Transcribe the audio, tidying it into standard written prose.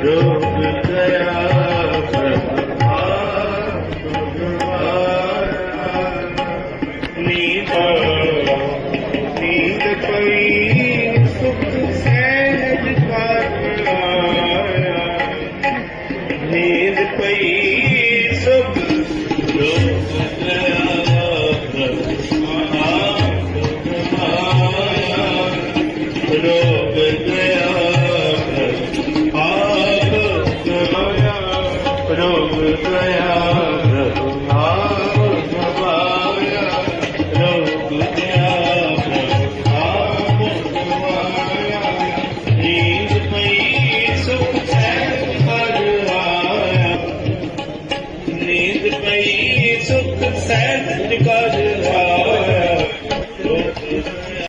ਰੋਗ ਗਿਆ ਨੀਂਦ ਪਈ ਸੁਖ ਸਹਿਜ ਕਰ ਆਇਆ ਨੀਂਦ ਪਈ ਸੁਖ ਰੋਗ ਗਿਆ ਰੋਗ ਗਿਆ ਰੋਗ ਗਿਆ ਆਪ ਗਵਾਇਆ ਰੋਗ ਗਿਆ ਆਪ ਗਵਾਇਆ ਨੀਂਦ ਪਈ ਸੁਖ ਸਹਿਜ ਕਰ ਆਇਆ ਨੀਂਦ ਪਈ ਸੁਖ ਸਹਿਜ ਕਰ ਆਇਆ ਰੋਗ